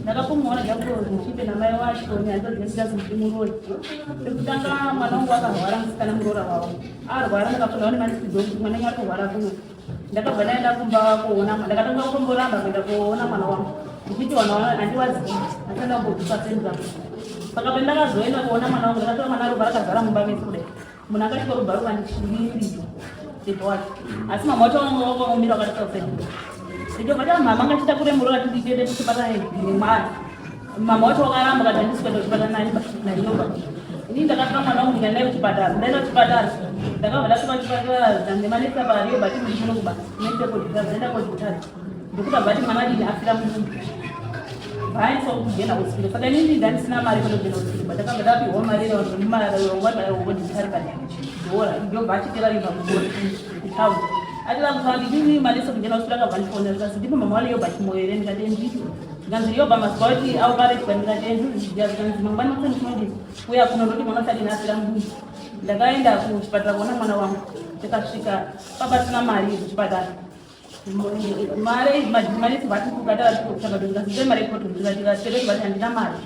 Ndakapumura ndakuchipe namai wacho nyandodzinza zimuroi ndikutanga mwana wangu akarwara musikana muroora wavo arwara ndakafuna one mani sidzo kuti mwana watorwara kuno ndakabva ndaenda kumba kuona ndakatanga kumboramba kuenda kuona mwana wangu ndichiti wana handiwazivi atanda kumbobvisa saka pendakazoenda kuona mwana wangu ndakatora mwana ropa rakazara mumba mese kudai munhu akatiko ropa rokandishiriridzo teto wacho asi mama wacho umira wakatisausaido ndikobva mama ngatitakure murora tidiende kuchipatara nemwana mama wacho wakaramba kati handisikuenda kuchipatara naiyoba ini ndakatora mwana wangu ndikaenda kuchipatara ndaenda kuchipatara ndakabva ndasvika kuchipatara nemanesa pariyoba timudinokuba ndaenda kodhitari ndikuta bvati mwana dini afira munhu bhaisa kugenda kuchipatara saka inini ndandisina mari kundogenda kuchipatara ndakabva ndapiwa mari yewadhitari kadora ndobva achitera rimba kutaundi atira kufamba ndini malesa kugenda kuchipatara kabva ndifonera kasi ndipo mama wale yoba chimoere ndikati nditi nganzi yoba mazuva kuti aukaretwa ndikati ndikanzi mangwani makusandichimodii uya kuno ndoti mwana usati nasira munhu ndakaenda kuchipatara kuona mwana wangu tikasvika pabatina mari yekuchipatara mari manesi vati kukatara tikutsvaka mari yekototikasvekoti handina mari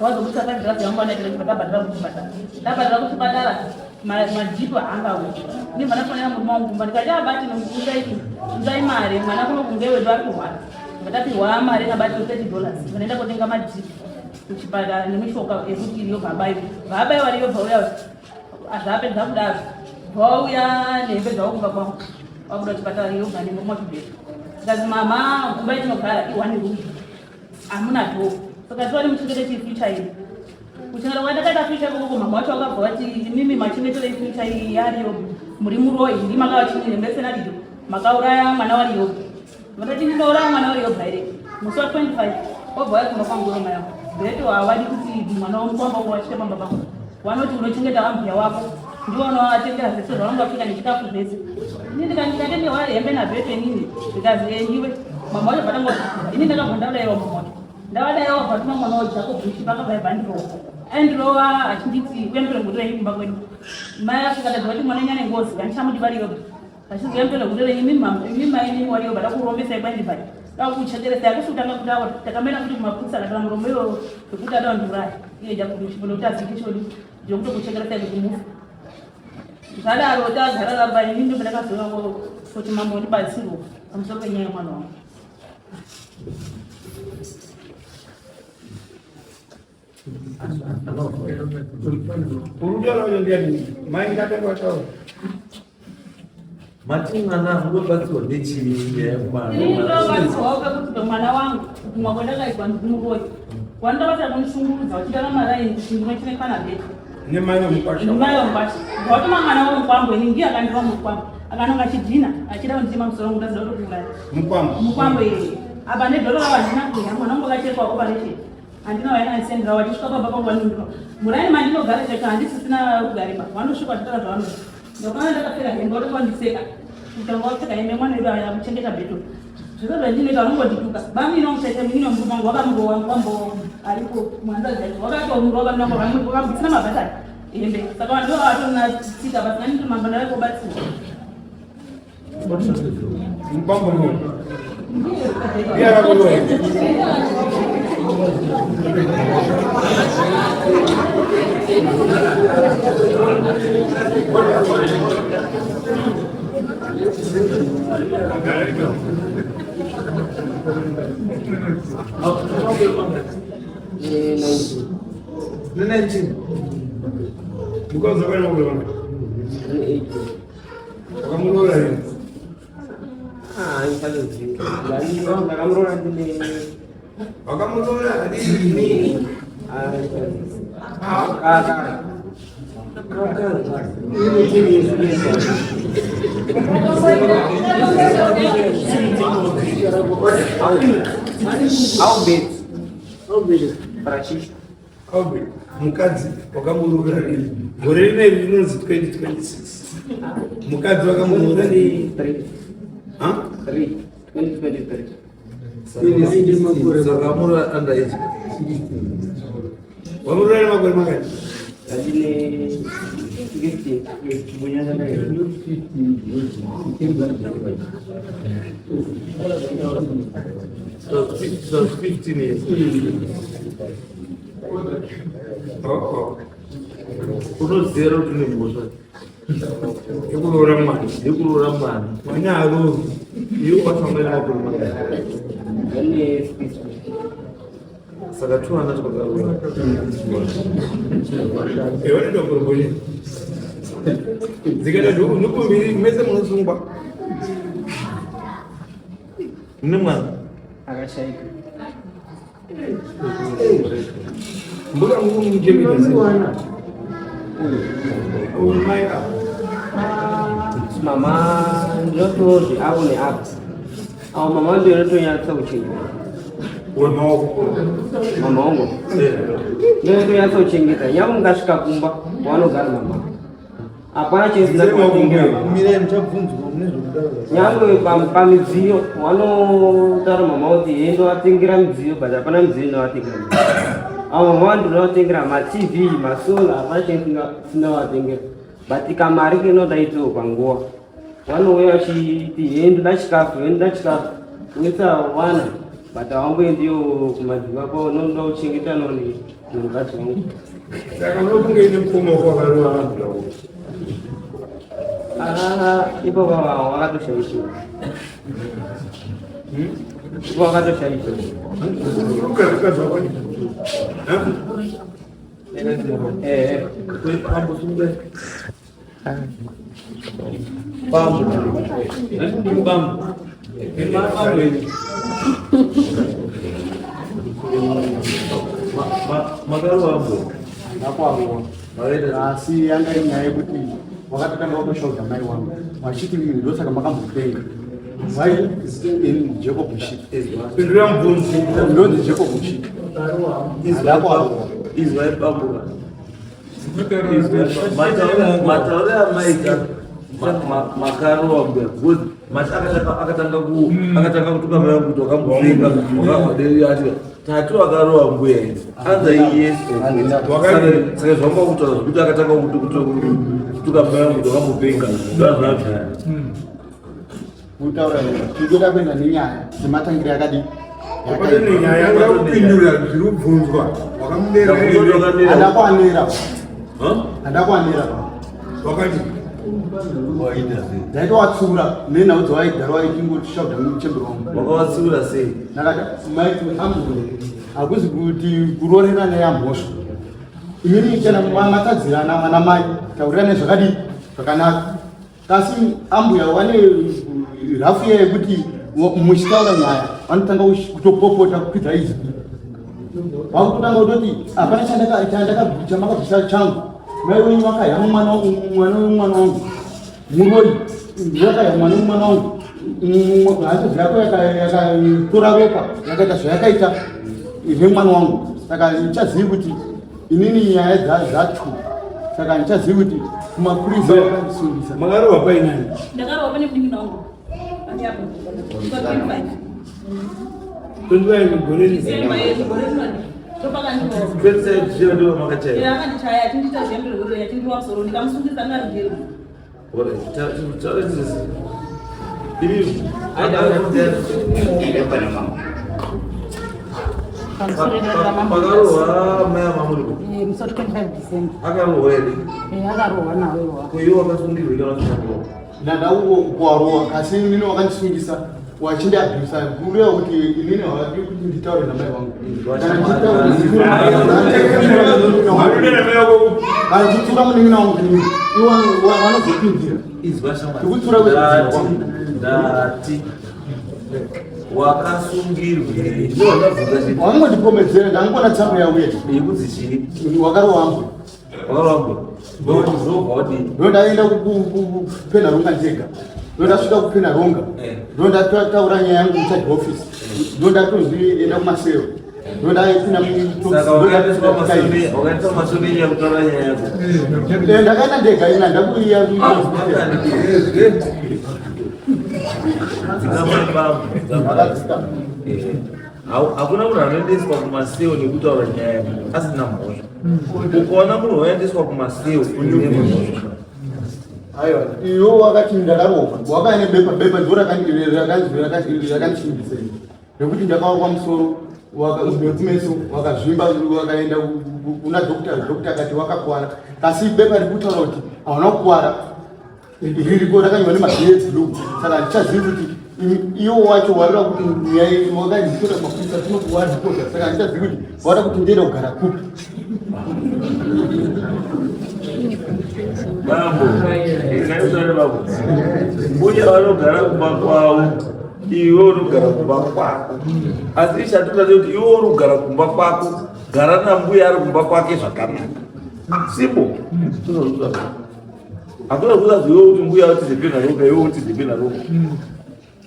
wazobudisa kandirazi yangu anaitira ndabhadhira kuchipatara ndabhadhira kuchipatara majipo haangauya ini manafanira murume wangu kumba ndikati abati nzai mari mwana kuno kunge wedu ari kurwara ngatapihwa mari nabati $30 vanaenda kotenga majipo kuchipatara nemishonga yekuti iriyo bhabaiwa riyo bvauya zvapedza kudaro bvauya nehembe zvavo kumba kwangu wabuda kuchipatara iyo ganemomotibheri zikazi mama kumba itinogara iwane rumi hamuna dhoo saka tiwani muchengete chifuture iyi kuchengeta kwandakaita future ikoko mama wacho wakabva vati mimi machengeterei future iyi yariyo muri muroi ndi makavachinire mbesenadido makauraya mwana wariyo vatati ndinouraya mwana wariyo bhaire musi wa 25 wabva waya kumba kwangu roma yavo beto havadi kuti mwana wamukwamba wachite pamba pangu wanoti unochengeta wambuya wako ndiwo unoatengera zvese zvavanenge vapfika nechikafu zvese ini ndikatendewa hembe nabheto inini ndikazi endiwe mama wacho vatangozvira ini ndakabva ndadaiwa mama wacho ndavadaiwa bvatuma mwana wacho jakobushi vakabvaibva ndirowa aindirowa achinditi uyamtorengurire kumba kwedu mai asvikatadza kuti mwana nyane ngozi handichamudibariyoba achizuyamtorengurire imi maini wariyoba dakurombesai kwandibari dakucheteresa yakusutanga kutaura takamena kuti kumapurisa akatara muromo iyo wekuti adawandiuraya iye jakobushi kuti azikishodi zvokuti kuchekeresai kuti mufa zvadaro tagara ramba ini ndo ndakazoona kuti mama ndibatsirwa pamusoro penyaya yemwana wangu urudolo ndiani mai ngataenda tawo matingana unobatsirwa nechii ndinobatsirwa kuti mwana wangu kumwakwendakaigwa ndimuroi wandabata kumushungurudza vachidana maraini kuti ndinochinekana bheto nemai wamkwasha ngawatuma mwana wamukwambo ini ndiye akandiva mukwambo akanonga chidhina achida kundima musoro wangu ndaziva kuti kuuraya mukwambo iyi apa nedhoro ravandina kuya mwana wangu akachekwa operation handina wainasendera wachisvika pamba pangu vanindiro muraini mandinogara chete handisisina kugarima vanosvika vatitara zvavanoda ndokana ndakapfeka hembe vatokandiseka kutanga wapfeka hembe mwana wedu akuchengeta bheto zvese zvandinoita vanongondituka baminomusaita mingine murume wangu wakamurowa mukwambo aripo mwanzazacho wakatomurowa vakamubvisina mabhatani hembe saka vanhu vavatona tsika pasina nito mambanda vaikobatsirwa mukwambo no yarakurowa because of anyone wakamurora here wakamurora adini mukadzi wakamurora gore rineri rinonzi 2026 mukadzi wakamurora 2023. Sakamura underage. Wamurora makore makani? Ndine 15. So 15 years. Uno zero tune mosha. Yekurora mwana. Yekurora mwana. Mwana aro. Iyo wasamela makore makani. Ndine 6. Saka 200 tukakarura. Ewe ndo kurubuni. Zikana nuko meze munozungwa. Mune mwana? Akashaika. Mbuka mungu mjemini mwana. Umaya. Mama ndoto au ni app. Au mama ndio ndoto ya sauti. Mama wangu ndio ya sauti ngita. Nyamu ngashika kumba wanogara mama. Hapana chinzi na kuongea. Mire mchabvunzwa mune zvokudaro. Nyamwe pamidziyo wanotaura mama kuti endo atengira midziyo but hapana midziyo inovatengira. Avo mama ndinovatengira ma-TV, masola, hapana chinhu sinovatengera. But kamari kenoda itiwo panguva. Vanouya vachiti endoda chikafu, uisa wana. But havangoendiyo kumadzimba kwavo, nonoda kuchengeta noni mukadzi wangu. Saka unofunga ine mukoma wakarova vanhu. Ipo wakatoshaishiwa. Ipo wakatoshaishiwa. Ukazwa kwani? Pambo sumbe. Pambo. Pambo. Magaro wambo. Nakwavo. Asi yanga inyaya yekuti wakatotanga kutoshaudza mai wangu. Wachiti ndosaka makambopenga. Why is in Jacob shit? Ndira mbunzi. Ndonzi Jacob shit. Nakwavo. Izvezvi pambo. Mataure amaita makaro wambo. Good. Mas akatanga kutuka mai wangu kutoka mbuvinga. Wakaderi ati tatu akarowa mbuya idzi anza iyesu saka zvamba kutaura zvokuti akatanga kutuka mai wangu kutoka mupenga ndazvabvaya kutaura tinoda kuenda nenyaya sematangiro yakadii Wakati nyaya yakupindura zvirubvunzwa. Wakamudera andakwanira wakati ndaitowatsura nenhau dzewaigara waichingotishaudha muchembero wangu wakawatsiura sei nakati maiti ambuye hakuzi kuti kurorera neyamhosva imini chena matadzirana mwana mai taurira nezvakadii zvakanaka kasi ambuya wane rafu yekuti muchitaura nyaya vanotanga kutopopota kukwidza izvi vakutotanga kutoti hapana chamakabvisa changu mai wenyu vakayama mwana wangu muroi vakaya mwana wangu hanzi zvako yakatora ropa yakaita zvayakaita nemwana wangu saka ndichazivi kuti inini nyaya dzacho saka ndichazivi kuti kumapurisa vakandisungisa makarohwa painani ndakarohwa pane mudingi wangu andiapo 25 25 gore December gore rino topakandirohwa ndio makachaya akandichaya achindita zvembero gore yachindiwa soro ndikamusungisa narijero pakarohwa mai amamuriko musori 25 December akarohwa ere akarohwa nawewa kuiwo wakasundirwa ikanasundirwa ndadakuwarowa kasi inini wakandisungisa wachindiabhisa kureva kuti inini havadi kuti nditaure namai wangu achitura munin'ina wangu vanozopindira tikutsura ndati wakasungirwe wangondipomedzera ndangona tsamu yauye yekudzi chii wakarohwa wakarohwa ndozobva wadini ndodaenda kupena ronga ndega ndodasvika kupena ronga ndodataura nyaya yangu muchaji office ndodatonzvienda kumasero ndodaipinda wakaita masomeni yakutaura nyaya yako ndakaenda ndega ina ndakuiya hakuna munhu anoendeswa kumaseo nekutaura nyaya asina mhosva. Ukaona munhu waendeswa kumaseo une mhosva. Aiwa, iwo wakati ndakarohwa wakaine bepa ndo rakandichimbisa nekuti ndakawa kwamusoro nekumeso wakazvimba wakaenda kuna dokta akati wakakwara, kasi bepa rikutaura kuti hauna kukwara ririko rakanyorwa nemagireti blue. Saka handichazivi kuti iwo wacho warira kuti wakanditora mapurisa tinokuwadhikoda. Saka handichazivi kuti wada kuti ndienda kugara kupi. Bambo, inaitwa bambo. Mbuya vanogara kumba kwavo, iwe unogara kumba kwako. Asi chatuta kuti iwe unogara kumba kwako, gara nambuya ari kumba kwake zvakanaka. Simple. Hakuna kuzaziwa kuti mbuya utize pena roga, iwe utize pena roga.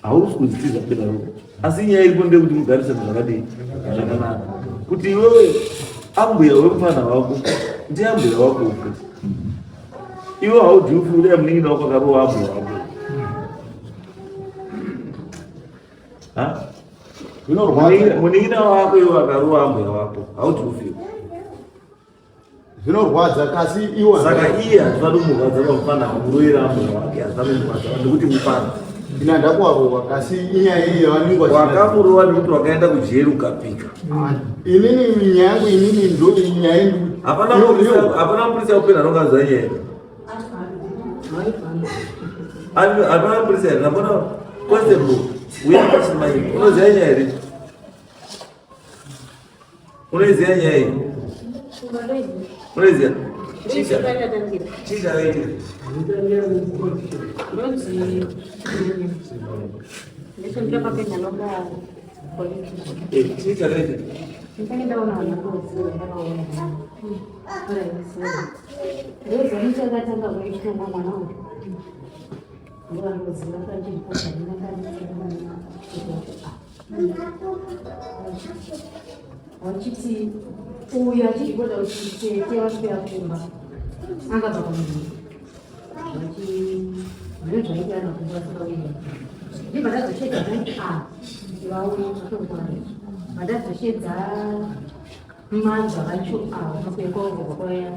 Hausi kuzitiza pena roga. Asi nyaya iripo ndekuti mugarisane zvakadii zvakanaka. Kuti iwewe ambuya wemwana wako, ndiye ambuya wako upi. Iwe haujui ule mningina wako akaroa ambuya wako. Muningina wako iwe akaroa ambuya wako, haujui. Zvinorwadza kasi iwe saka iye hazvadumurwadza pamufana kuroera ambuya wake hazvadumurwadza nekuti mufana ina ndakwarowa kasi inyaya iyi yavaningwa wakamurowa nekuti wakaenda kujeri ukapika. Inini nyaya yangu inini ndo nyaya yangu hapana mupurisa upena rongaza nyaya hapana mupurisa here napona constable uyapasimaii unoziva nyaya here unoiziva nyaya iyi unoiziva chicha chicha wachiti uyu achigoda kuti wasvika kumba angabva pamunhu ndozvaitana kumbasakaia ndibva ndazoshedza kuti vaone atokwana vandazoshedza manza vacho vakwekwaovakwaya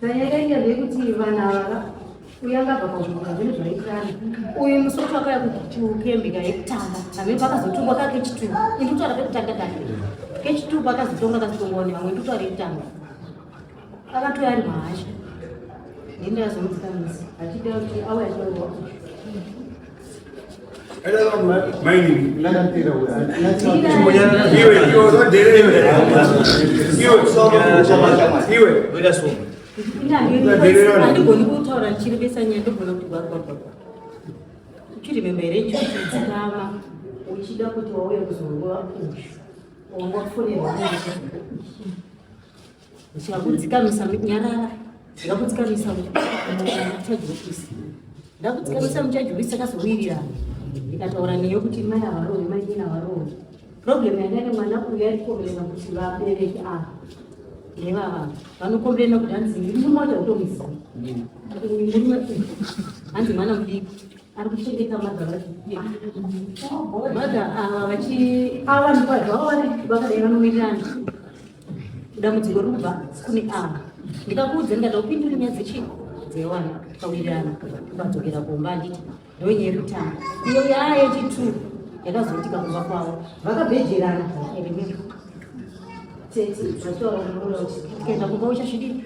ndanyakaita ndekuti vanhu ava uyangabva pamuka zvinhu zvaitana uyu musoto akaya kukembika yekutanga amene pakazotungwa kakechitubu indutwara pekutanga dake kechitubu akazotonga akazotongwa nevamwe ndutwara yekutanga akatoya ari mahasha ndendazomudzikamisa achida kuti auya chiroa andigoni kutaura ndichiri besanya ndogona kuti uchiri membere chikudzikama uchida kuti wauya kuzongwa wangafonera ndikakudzikamisa nyarara ndikakudzikamisa muchajurisi ndakudzikamisa muchajurisi akazowirirana ndikataura neyo kuti mai avarovi maina varovi problem yandane mwana uyu arikomberera kuti vabereki nevava vanokomberera kuti hanzi ndimota kutomisa hanzi mwana mudiki ari kuchengeta madha ava vachiavandivakadai vanowirirana dambudziko rubva kune ava ndikakuudza ndikada kupindura nyaya dzechii dzewana tikawirirana tikadzokera kumba nditi ndonya yekutanga iyo yaa yechitu yakazoitika kumba kwavo vakabhejerana tete tikaenda kumba uchasvidii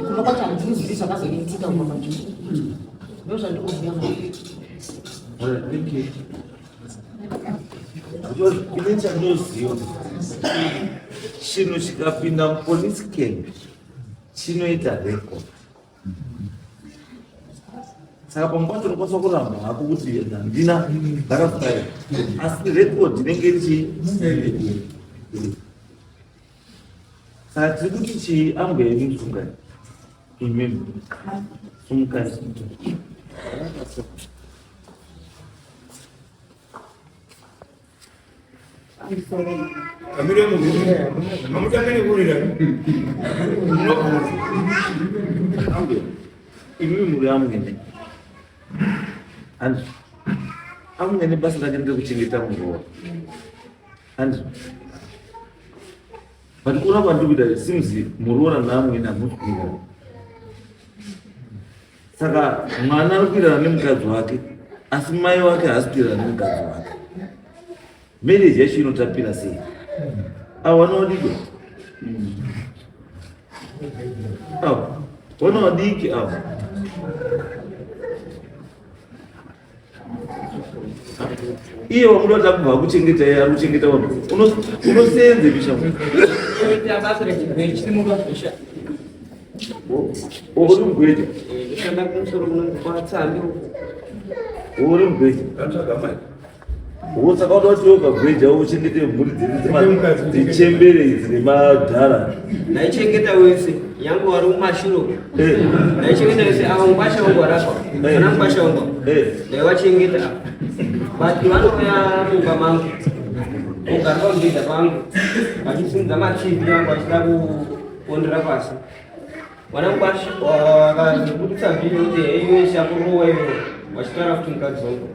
kumba kwacho handizviri zvakazoitika kumba kwacho ndozvandikuziva ine chandinoziva chinhu chikapinda mupolice camp chinoita record. Saka pamukwacho unokwanisa kuramba hako kuti handina ndakafaya asi record inenge iri saka tiri kuti chiambuya imi msungani imimi sumukani Amire mugire. Amutangane kurira. Imi muri amwene. And amwene basi ndagenda kuchengeta murova. And but kuna vantu kuda simzi murora namwene amukira. Saka mwana arikuira nemukadzi wake asi mai wake haasi kuira nemukadzi wake. Marriage yacho inotapira sei? Wanaodiko wanaodiki iye wamuda kubva kuchengeta iye ari kuchengeta vanhu unosenze bishamu uri mugweja uri mugweja saka uda kuti ukagweja uchengete mhuri dzechembere idzi nemadhara ndaichengeta wese yangu wari mumashuro ndaichengeta wese avo Mkwasha wangu warapa kana Mkwasha wangu ndaivachengeta but vanouya mumba mangu kugara pamubhedha pangu vachisimudza mativi angu vachida kuondera pasi mwana Mkwasha wakabudisa vhidhiyo kuti iwe shakurowa iwe vachitaura kuti mukadzi wangu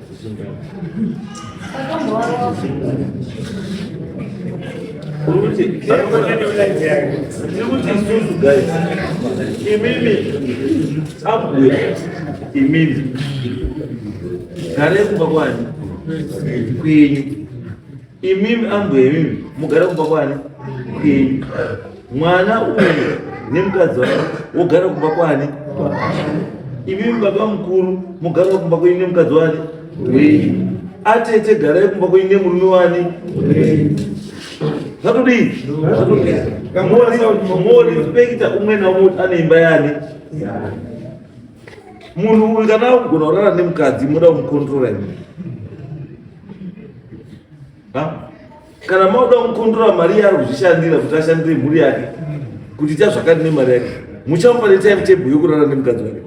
imimi gare kumba kwani kwenyu imimi imimi mugare kumba kwani kwenyu mwana uyu nemukadzi wake wogara kumba kwani imimi baba mukuru mugare kumba kwenyu nemukadzi wake kwenyu atete garai kumba kwenyu nemurume wani zvatodii morespekta umwe naumwe ane imba yani munhu uyu kana kugona kurara nemukadzi muda kumukontrora imi kana mauda kumukontrora mari yari kuzvishandira kuti ashandire mhuri yake kuti ita zvakati nemari yake muchamupa netime table yokurara nemukadzi wake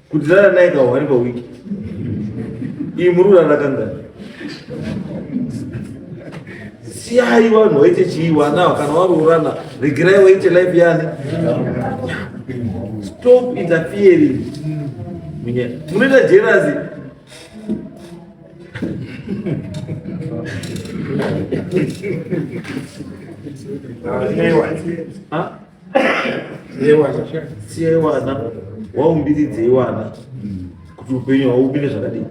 kuti rara naye kahwani pawiki iyi mururara kangani siyai vanhu vaite chiwana kana varurana regerai vaite life yani stop interfering munoita jealousy siyai wana waumbiridze wana kuti upenyu hwaupinde zvakadii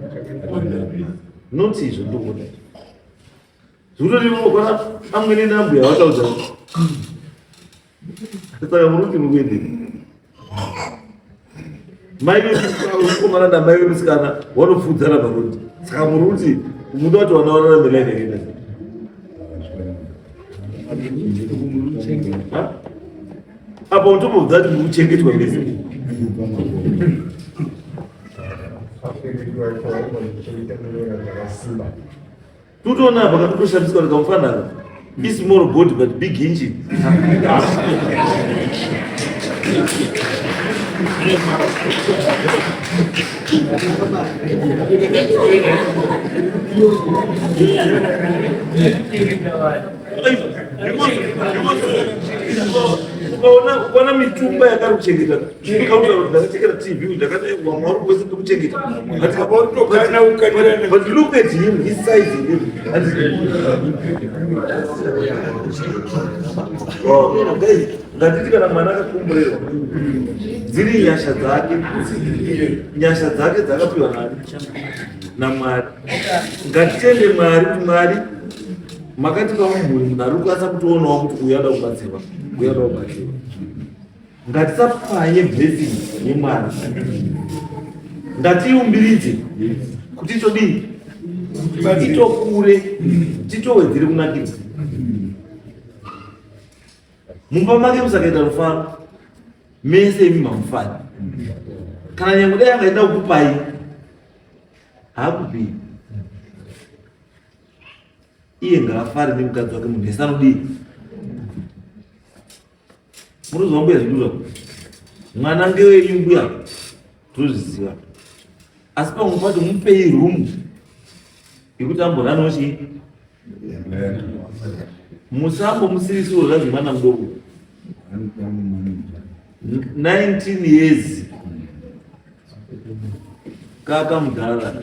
noti izvo ndokuda zvinotodivokana amwene nambuya vataudza saka muruti mukuendeni mai vemukomana namai vemusikana vanopfudzana paroti saka muruti muda kuti vana vararame life yakaenda apa utobvudza kuti mukuchengetwa mese tutoona apa katotoshandiswa rikamufanana ismall body but big engine ukaona mitumba yakari kuchengeta ndakachengeta tv ndakawamwauri kwese ndikuchengeta but look at him his size ngatiti kana mwana akakumburerwa dziri nyasha dzake dzakapiwa nani naMwari ngatitende Mwari kuti Mwari makati pamumhuri munhu ari kukwanisa kutoonawo kuti uyu ada kubatsirwa uyu ada kubatsirwa ngatisapwanye blessing yeMwari ngatiumbiridze kuti itodii itokure titowedzere kunakidza mumba make musakaita rufaro mese imi mamufani kana nyangwe dai angaenda kukupai haakupii iye ngaafare nemukadzi wake munhu ese anodii munozwa mbuya zvidurwa mwana ngewenyu mbuya tozviziva asi pamwe pacho mupei rumu ikuti amboranochi musambo musirisiro zvazi mwana mudoko 19 years kaka mudhara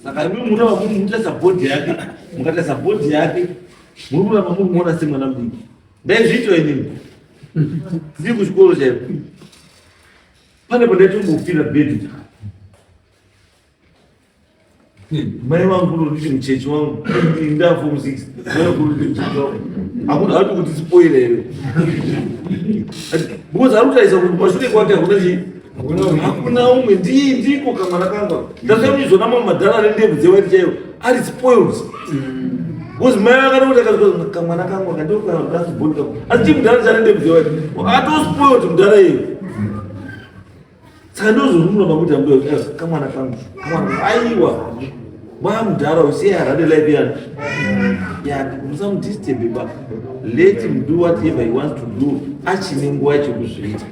saka imi munova muita sabhodhi yake mukata sabhodhi yake muri kuramba muri kumuona semwana mudiki ndaizviitwa inini ndiri kuchikoro chaipo pane pandaitombokwira bhedhi mai vangu kuroti muchechi wangu inda form 6 mai kuroti muchechi wangu hakuna hati kuti spoila here because ari kutaisa kuti mashure kwake hakuna umwe ndiko kamwana kangu ndasamuizona mamadhara rendebvu dzewaiti chaivo ari spoiled because mai vakaroti akazwa kamwana kangu akandiokaasibhoni kangu asi ti mudhara charendebvu dzewaiti atospoiled mudhara iyo saka ndozorumura pakuti ambuya kamwana kangu aiwa mudhara usiyarade life yana musamudisturbe ba let him do whatever he wants to do achine nguva chekuzviita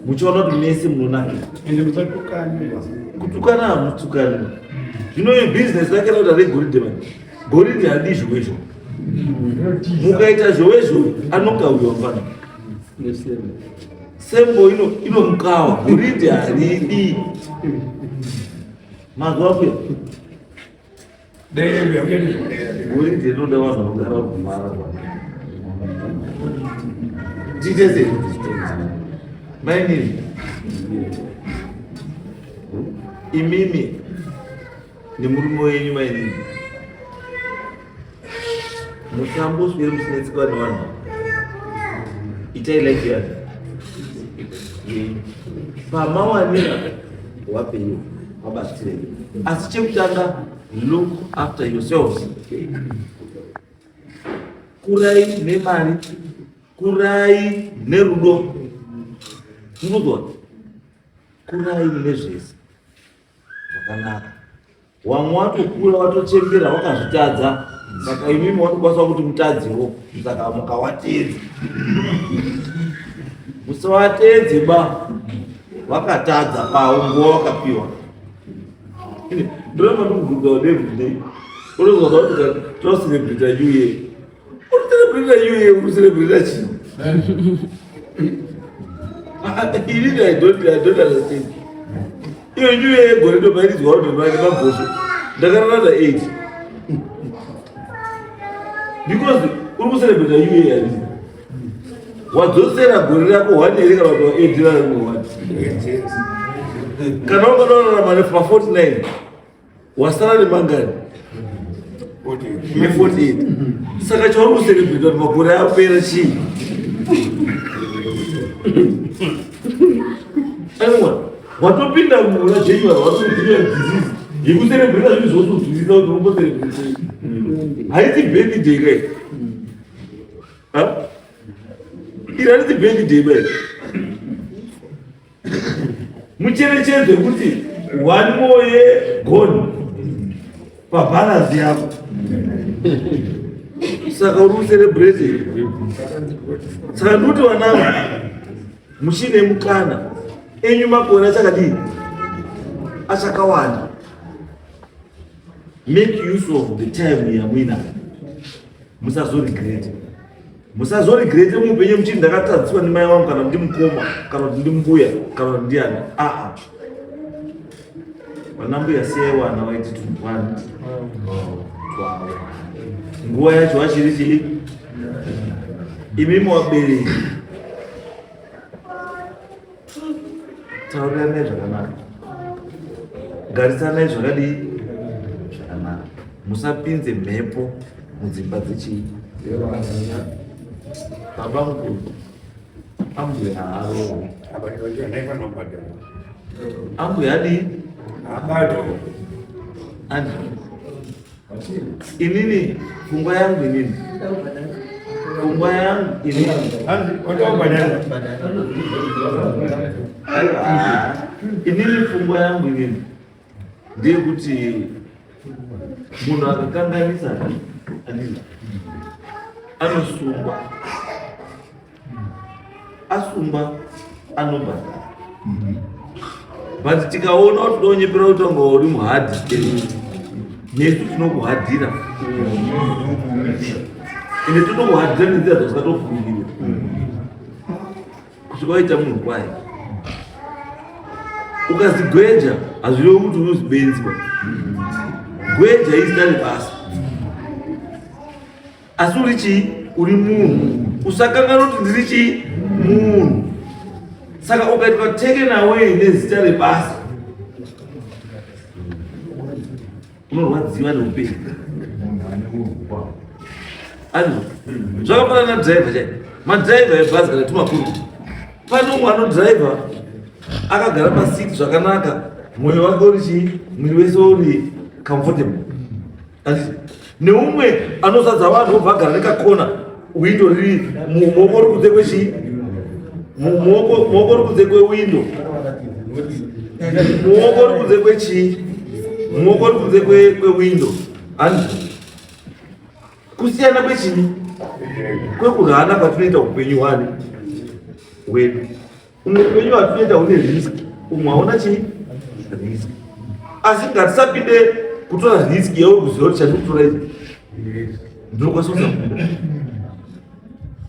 muchiona kuti mese munonaka kutukana hamutukani zvino business rake rauta regoridhe mani goridhe hadi zhowezho mukaita zhowezho anokauya mfana sembo inomukawa goridhe haridi mazuva kuya goridhe inoda vanhu vanogara kumara titese mainini imimi nemurume wenyu mainini musamboswere musinetsikwa nevanhu itai life yanu pamawanira wapeiwa wabatsire asi chekutanga look after yourselves kurai nemari kurai nerudo unozwa kurai nezvese zvakanaka wamwe watokura watochembera wakazvitadza saka imimi watokwanisa kuti mutadziwo saka mukawatedza musawatedze ba wakatadza paungo wakapiwa ndoramba ndikuguga udevhidei unozwa kuti tocelebrata uye ucelebrata uye ucelebrata chii inini I don't understand iyo nyuye yegore ndomairidzwa kuti mabhosvo ndakararada 8 because uri kucelebrata uye yarii wadzosera gore rako 1 here kana kuti 8 rarimwe 1 kana ukanoorarama nepa49 wasara nemangani ne48 saka chauri kucelebrata kuti magore apera chii aiwa watopinda muna January watopinda disease yekucelebrata zvinhu zvosuzwisisa kuti unombocelebrata haiti birthday kai iri haiti birthday bai mucherechedze kuti one more year gone pabalance yako saka uri kucelebrate saka nduti vanavo muchine mukana enyu makore achakadii achakawanda make use of the time yamwina musazoregrete muupenyu muchiti ndakatadziswa ndimai wangu kana ndi mukoma kana kuti ndi mbuya kana kuti ndiani vana mbuya siyai wana waiti 21 nguva yacho vachiri chii imimi wabereki tauranai zvakanaka garisanai zvakadii zvakanaka musapinze mhepo mudzimba dzechii baba mukuru ambuya haaro ambuya adii ani inini pfungwa yangu inini pfungwa yangu inini inini pfungwa yangu inini ndeyekuti munhu akakanganisa anosungwa asungwa anobhadhara but tikaona kuti tonyepera utanga uri muhadhi nesu tinokuhadhira ende totokuhadhira nenzira dzasingatofungiwa kusvika waita munhu kwaye ukazi gweja hazvirevo kuti unozibenzwa gweja izitare basa asi uri chii uri munhu usakangana kuti ndiri chii munhu saka ukaitwa taken away nezita rebasa unorwadziwa neupenyu zvakafanana nadhiraivha chai madhiraivha ebhazi kana tumakuru pane umwe anodhiraivha akagara pasiti zvakanaka mwoyo wake uri chii mwiri wese uri comfortable neumwe anozadza vanhu obva agara nekakona windo riri muoko uri kunze kwechii muoko uri kunze kwewindo muoko uri kunze kwechii muoko uri kunze kwewindo handi kusiyana kwechii kwekurhana kwatinoita upenyu hwani hwedu umwe upenyu hwatinoita hune riski umwe hauna chii riski asi ngatisapinde kutora riski yauri kuziva kuti chandikutora ichi ndinokwanisa kusakunda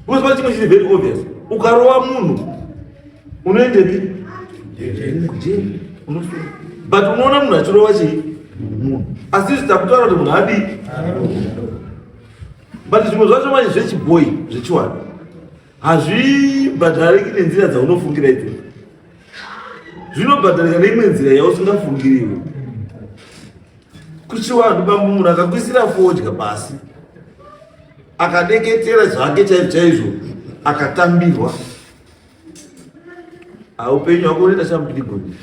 because pane chimwe chiri very obvious ukarova munhu unoendepi kujeni unosunga but unoona munhu achirova chii munhu asi zvitakutaura kuti munhu adi but zvimwe zvacho manje zvechibhoi zvechiwani hazvibhadhariki nenzira dzaunofungira idzodzo zvinobhadharika neimwe nzira yausingafungiriwe kuchiwanhu bambu munhu akakuisira fodya basi akadeketera zvake chaizvo akatambirwa upenyu hwako unoita chamupirigoni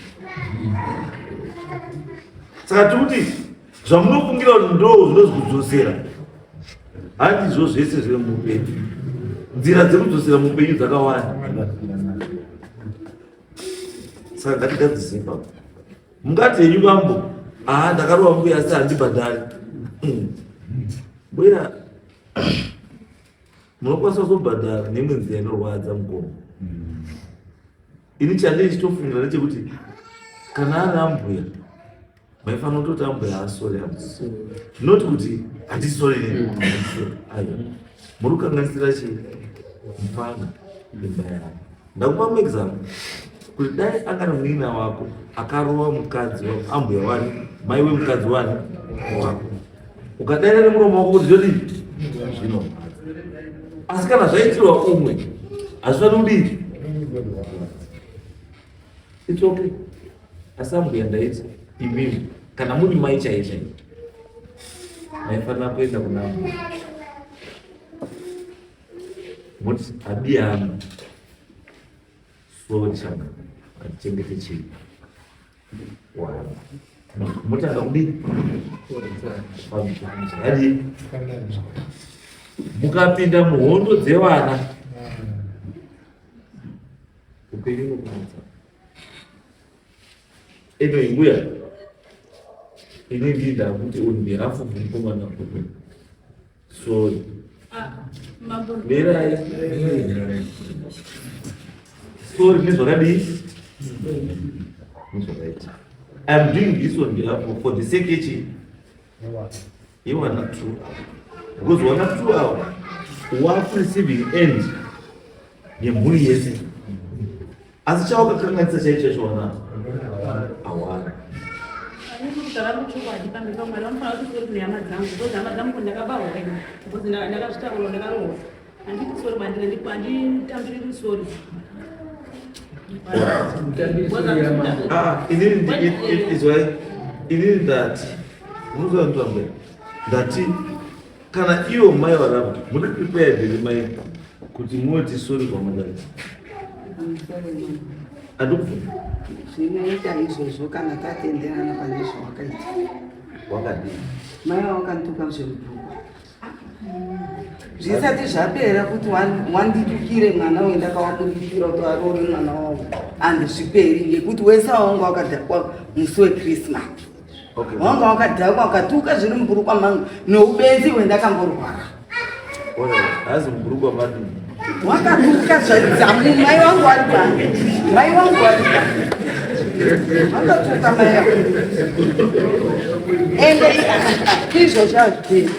saka tikuti zvamunofungira kuti ndo zvinozikudzosera handizvo zvese zviri muupenyu nzira dzekudzosera muupenyu dzakawanda saka ngatigadzise ipapo mungati henyu bambo ndakarova mbuya asi handibhadhari bwera munokwanisa kuzobhadhara nemwe nzira inorwadza mugomo ini chandei chitofungira nechekuti kana ari ambuya maifanira kutoti ambuya haasori not kuti handisori muri kukanganisira chii mufana imba yavo ndakupa muexample kuti dai angana muina wako akarova mukadzi wako ambuya wani mai wemukadzi wani wako ukadaira nemuromo wako kuti zvodii zvino asi kana zvaitirwa umwe hazvifani kudii its okay asi ambuya ndaiti imimi kana muri mai chaizvai maifanira kuenda kuna ambuya moti abiyama sochanga atichengete chii motanga kudii adi mukapinda muhondo dzevana upenyu nokunatsa eno imbuya ini ndida kuti unbirafu mukomana kuti sorry berai sorry nezvakadii nezvakaita I'm doing this on behalf of for the sake you are not true because you are not true hour wafu receiving end yemhuri yese asi chawakakanganisa chaicho chona awana inini ndati unozoantoambe ndati kana iwo mai varapa muri prepared here mai kuti muoti sori kwamadai andikufuna zvinoita izvozvo kana tatenderana pane zvawakaita wakadii mai wakantuka zvemubhuku zvisati zvapera kuti wanditukire mwana wendakawamudikira kuti arori mwana wangu handizviperi ngekuti wese wanga wakadhakwa musi wekrismas wanga wakadhakwa wakatuka zviri muburukwa mangu noubenzi wendakamborwara hazi muburukwa madii wakatuka zvaidzamu mai wangu ari pange mai wangu ari pange Akatuka mai yako. Ende izvo zvazvipera.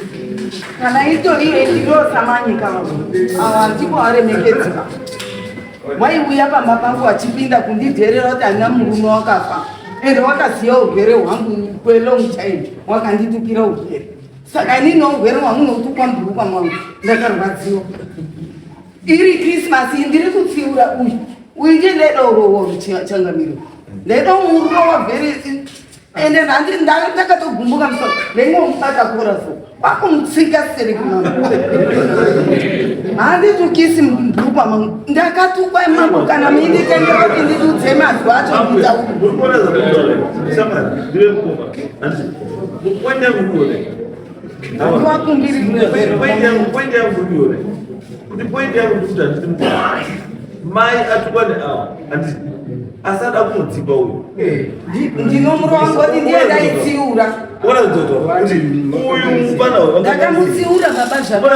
Kana itoriyo ndinosamanyika awa ndipo aremekedzwa. Waiuya pamba pangu wachipinda kundidherera kuti handina murume wakafa. Ende wakaziva ugere hwangu kwelong time wakanditukira ugere. Saka inini ugere hwangu nokutukwa mburukwa mwangu ndakarwadziwa. Iri Christmas ndiri kutsiura uyu ndiye ndedorowo changamiro. Ndedo murume wavheri ende ndakatogumbuka musoro ndengomubata koraso wakumutsika seri kumama handitukisi mburukwa mangu ndakatukwa imangu kana minditendera kuti ndidudze mazuva acho mai atukwane awa asada kumudzipa uyu ndinomurongoti ndiye ndaitsiura ndakamutsiura baba zvako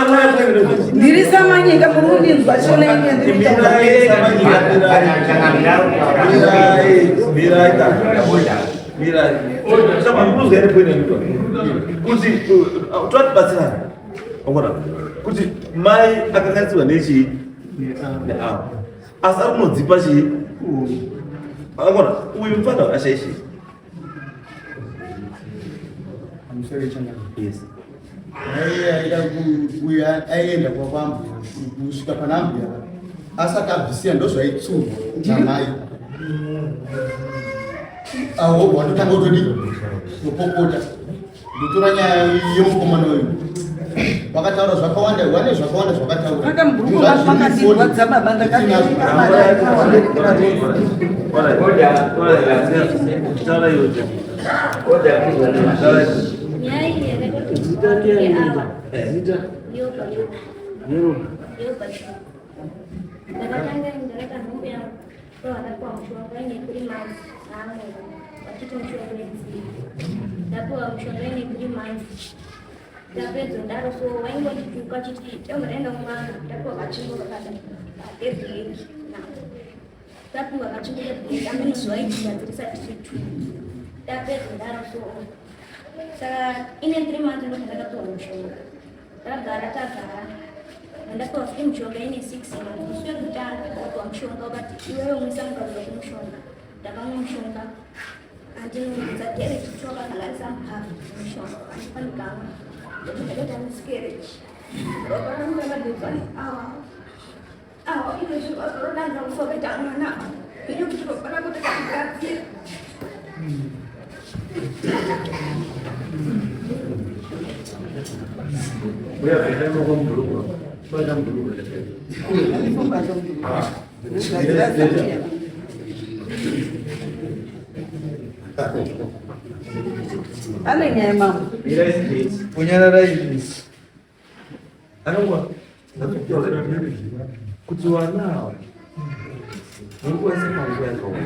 ndiri samanyika murundinzwa shona ine kuti mai akangatsiwa nechii neawa asi ari kunodzipa chii akona uyu mufana ashaishi aienda kwakwambu kusvika panambuya asati abvisiya ndozvaitsurwa namai awo watotanga utodi nopopota ndotora nyaya yemukomana uyu vakataura zvakawanda wane zvakawanda zvakatauraakamuburukuvaakadirwadza baba Tapedza ndaro so waingondituka chiti tamurenda mwana tapuwa kachimbo kakada everyweek tapuwa kachimbo everyweek amene zvaiti yadzirisati chitu tapedza ndaro so saka ine 3 months ndo ndakatowa mushonga tagara ndapuwa futi mushonga ine 6 months usiwe kutanga ndatowa mushonga wakati iwewe umwisa mukazi wako mushonga ndakamwa mushonga andinodza kereti choka kalarisa muhafu mushonga andipanikamwa ndakatoita miscarriage ropa rangu rakabva awa ine zvivazorodanza kusokaita mwana ine kuti ropa rangu takagadzira ane nyaya mama Punyara izvi. anongwa kuti vana munguva semanguva yakaoma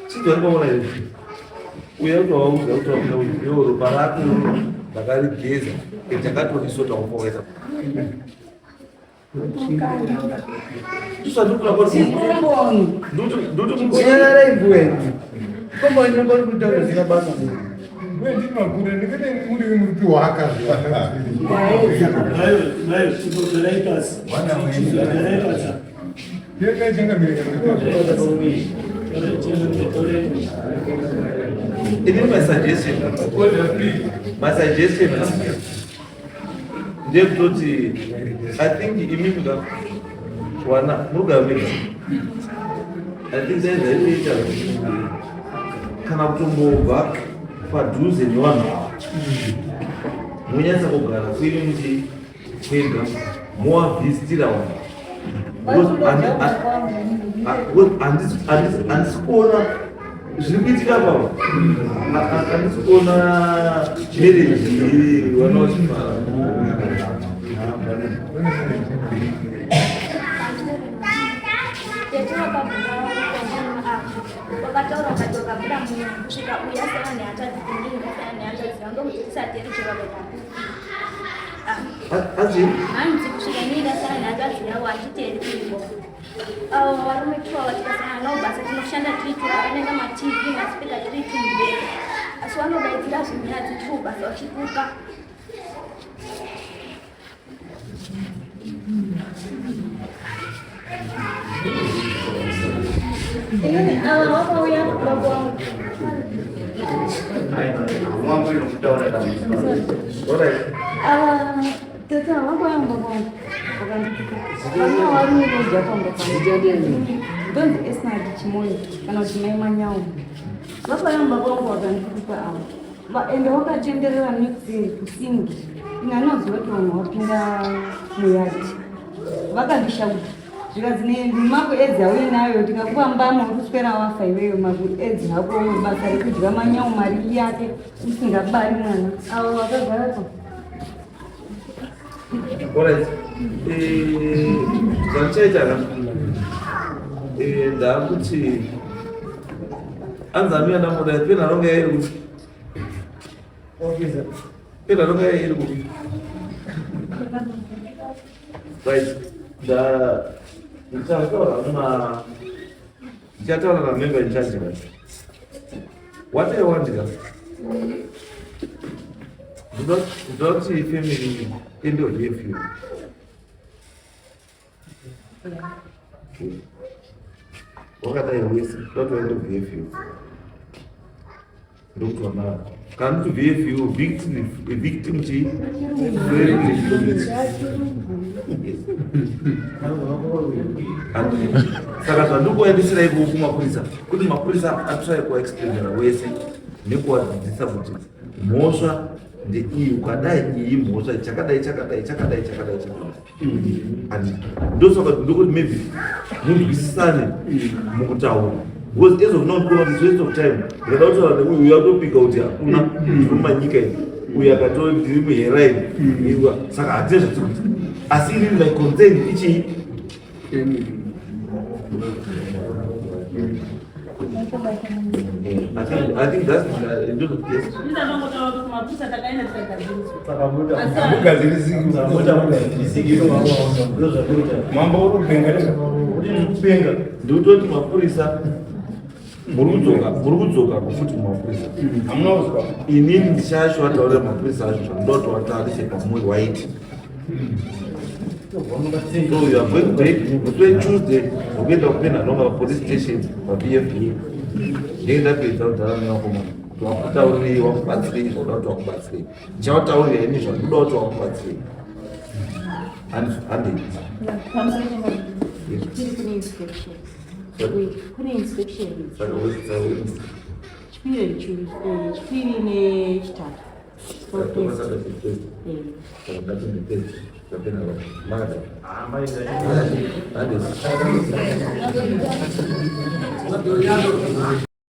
chizoaona izvi uya kutavaudza kuti vakuda kuti io ropa rako rakarigeza etakatorisota kufoesa Punyara ibweni. Kombo inobori kutaura zina basa. Wewe makure nikete muri muri waka. Nayo supervisors. Wana supervisors. Yeye jenga mimi. It is my suggestion. I think immediately wana muga mega. I think there's a little kana kutombobva padhuze nevanhu ava munyatsa kugara kwemuti kwega moavhizitira vanhu handisi kuona zviri kuitika pavo handisi kuona mereji vanaochifara wakataura ukatoka kuda munhu kusvika uya sena nehatadzi kundinga sena nehatadzi vangomudzisati richevakota hanzi kusvika ndinga sena nehatadzi yavo hatiteeri kuimbo varume tuva vatikasangana navo basa tinoshanda tiri tu vakanenga matv maspika tiri tumberi asi vanodaidzira zvinyadzi tiri kubasa vachipuka ini vakauya baba vangu tata vakauya baba vangu vana varume voga pambapandonzi esnadi chimoni kana kuti mai manyawo vakauya baba vangu vakandikupa ava ende vakatenderera nekusingi inanoziva kuti vanhu vapinda muyadi vakandishauta zvikadzine mako edzi auinayo tikakupa mbama ukuswera wafa iweyo mako edzi hako basa rekudya manyawo mari yake usingabari mwana avo vakagara pa Alright. Zvachaita ndakuti anzamira namuda pena ronga iri kuti pena ronga iri kuti right ndichataura namemba incharge guys. What I want guys, do not see family in the nephew. Okay. What are they with? Not going to VFU. Look to now. Come to VFU, victim G. And Saka look where this like Mapurisa. Couldn't Mapurisa try to explain the way Nico disability. Mosha the EU Kadai Mosha Chakadai. And those of us look maybe would be standing Mukutao. Was as of not going to waste of time. But also we have to pick out here. We are going to give me a ride. You are Saka attention. I see him like contain itchy. I think that's yes. Murudzoka kufuti mapurisa amunozwa inini ndichasho ataura mapurisa acho ndoto watarishe pamwe white. So you are going to take Tuesday, we're going to open a police station for BFP. Then that is out there now. To put out the one battery or not one battery. Shout out the emission, not one battery. And inspection. Kune inspection. Chipiri nechitatu.